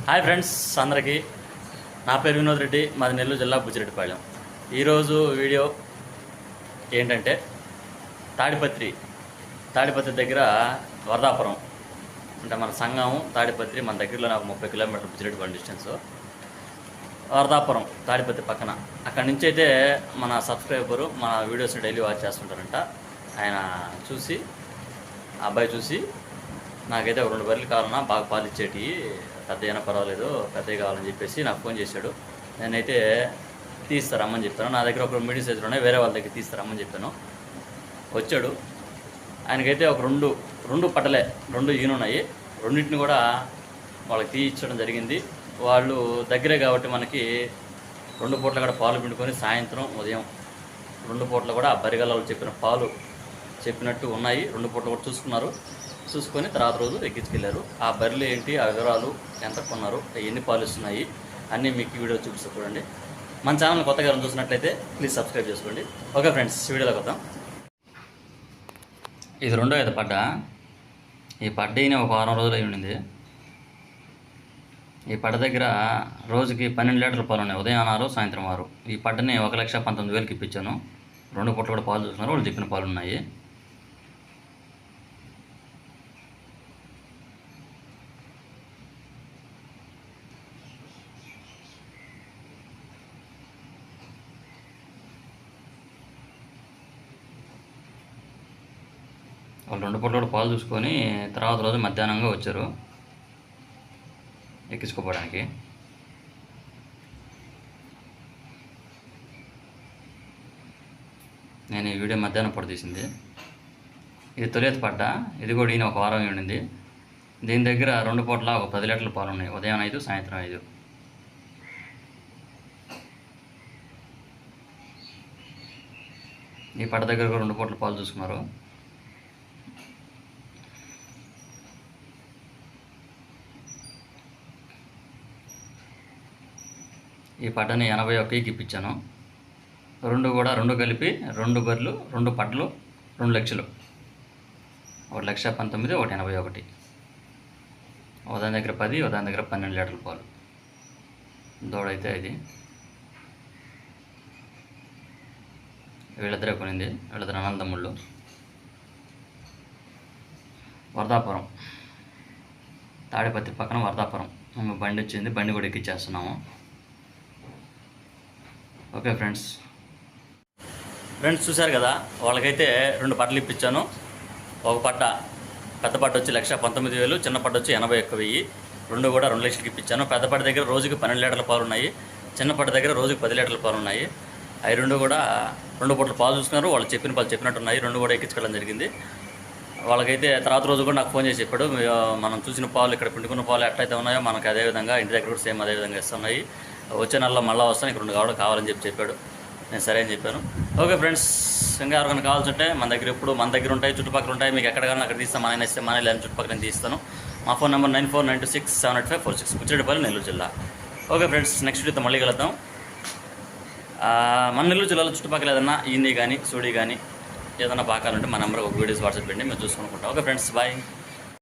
Hi friends అందరికీ, నా పేరు వినోద్ రెడ్డి, మాది నెల్లూరు జిల్లా బుచ్చిరెడ్డిపాళెం. ఈరోజు వీడియో ఏంటంటే తాడిపత్రి దగ్గర వరదాపురం అంటే మన సంఘం తాడిపత్రి మన దగ్గరలో నాకు 30 కిలోమీటర్లు బుచ్చిరెడ్డిపాళెం డిస్టెన్స్. వరదాపురం తాడిపత్రి పక్కన. అక్కడి నుంచి అయితే మన సబ్స్క్రైబరు మన వీడియోస్ని డైలీ వాచ్ చేస్తుంటారంట. ఆయన చూసి ఆ అబ్బాయి చూసి నాకైతే 2 బర్రెలు కావాలన్నా బాగా పాలు ఇచ్చేటి, పెద్ద అయినా పర్వాలేదు, పెద్దవి కావాలని చెప్పేసి నాకు ఫోన్ చేశాడు. నేనైతే తీస్తారమ్మని చెప్పాను. నా దగ్గర ఒక మీడియం సైజులో ఉన్నాయి, వేరే వాళ్ళ దగ్గర తీస్తారమ్మని చెప్పాను. వచ్చాడు. ఆయనకైతే ఒక రెండు పట్టలే 2 ఈనున్నాయి. రెండింటిని కూడా వాళ్ళకి తీయించడం జరిగింది. వాళ్ళు దగ్గరే కాబట్టి మనకి 2 పూటలు కూడా పాలు పిండుకొని సాయంత్రం ఉదయం 2 పూటలు కూడా ఆ బరిగలలో చెప్పిన పాలు చెప్పినట్టు ఉన్నాయి. 2 పూటలు కూడా చూసుకొని తర్వాత రోజు ఎక్కించుకెళ్ళారు. ఆ బర్రెలు ఏంటి, ఆ వివరాలు, ఎంత కొన్నారు, ఎన్ని పాలు ఇస్తున్నాయి అన్నీ మీకు వీడియో చూపిస్తూ చూడండి. మన ఛానల్ కొత్తగా చూసినట్లయితే ప్లీజ్ సబ్స్క్రైబ్ చేసుకోండి. ఓకే ఫ్రెండ్స్, వీడియోలోకి వద్దాం. ఇది 2వ ఈత పడ్డ. ఈ పడ్డని ఒక వారం రోజులు అయి ఉండింది. ఈ పడ్డ దగ్గర రోజుకి 12 లీటర్ల పాలు ఉన్నాయి. ఉదయం 6, సాయంత్రం 6. ఈ పడ్డని 1,19,000కి ఇప్పించాను. 2 పూటలు కూడా పాలు చూస్తున్నారు. వాళ్ళు చెప్పిన పాలు ఉన్నాయి. వాళ్ళు 2 పూటలు కూడా పాలు చూసుకొని తర్వాత రోజు మధ్యాహ్నంగా వచ్చారు ఎక్కించుకోవడానికి. నేను ఈ వీడియో మధ్యాహ్నం పూట తీసింది. ఇది తొలి పడ్డ. ఇది కూడా ఈయన ఒక వారం ఉండింది. దీని దగ్గర 2 పూటల ఒక 10 లీటర్ల పాలు ఉన్నాయి. ఉదయం 5, సాయంత్రం 5. ఈ పడ్డ దగ్గర కూడా 2 పూటల పాలు చూసుకున్నారు. ఈ పడ్డని 81కి ఇప్పించాను. 2 కలిపి 2 బర్రెలు, 2 పడ్డలు, 2 లక్షలు. 1,19,000, 1,81. ఒకదాని దగ్గర 10, ఒకదాని దగ్గర 12 లీటర్ల పాలు. దూడైతే ఇది వీళ్ళిద్దరే కొనింది. వీళ్ళిద్దరు అనంతమ్ముళ్ళు. వరదాపురం తాడిపత్రి పక్కన వరదాపురం బండి వచ్చింది. బండి కూడా ఎక్కిచ్చేస్తున్నాము. ఓకే ఫ్రెండ్స్ చూశారు కదా, వాళ్ళకైతే 2 పట్టలు ఇప్పించాను. ఒక పట్ట, పెద్ద పట్ట వచ్చి 1,19,000, చిన్న పట్ట వచ్చి 81,000. 2 కూడా 2 లక్షలకి ఇప్పించాను. పెద్ద పట్ట దగ్గర రోజుకి 12 లీటర్ల పాలు ఉన్నాయి. చిన్న పట్ట దగ్గర రోజుకి 10 లీటర్ల పాలు ఉన్నాయి. అవి 2 కూడా 2 పూటలు పాలు చూస్తున్నారు. వాళ్ళు చెప్పిన పాలు చెప్పినట్టు ఉన్నాయి. 2 కూడా ఎక్కించుకోవడం జరిగింది. వాళ్ళకైతే తర్వాత రోజు కూడా నాకు ఫోన్ చేసి చెప్పాడు, మనం చూసిన పాలు, ఇక్కడ పిండుకున్న పాలు ఎట్లయితే ఉన్నాయో మనకు అదేవిధంగా ఇంటి దగ్గర కూడా సేమ్ అదేవిధంగా ఇస్తున్నాయి. వచ్చే నెలలో మళ్ళీ వస్తాను, ఇక్కడ 2 కావాలని చెప్పాడు. నేను సరే అని చెప్పాను. ఓకే ఫ్రెండ్స్, ఇంకా ఎవరికైనా కావాల్సి ఉంటే మన దగ్గర ఉంటాయి, చుట్టుపక్కల ఉంటాయి. మీకు ఎక్కడ కానీ అక్కడ తీస్తాను. మన ఇస్తే మన లేని చుట్టుపక్కల నేను తీస్తాను. మా ఫోన్ నెంబర్ 9492678546, బుచ్చిరెడ్డిపాళెం, నెల్లూరు జిల్లా. ఓకే ఫ్రెండ్స్, నెక్స్ట్ వీడియోతో మళ్ళీ కలుద్దాం. మన నెల్లూరు జిల్లాలో చుట్టుపక్కల ఏదన్నా ఈంది కానీ సూడి కానీ ఏదైనా బాకాలంటే మా నెంబర్ ఒక వీడియోస్ వాట్సాప్ చేయండి, మేము చూసుకుంటాం. Okay friends, bye.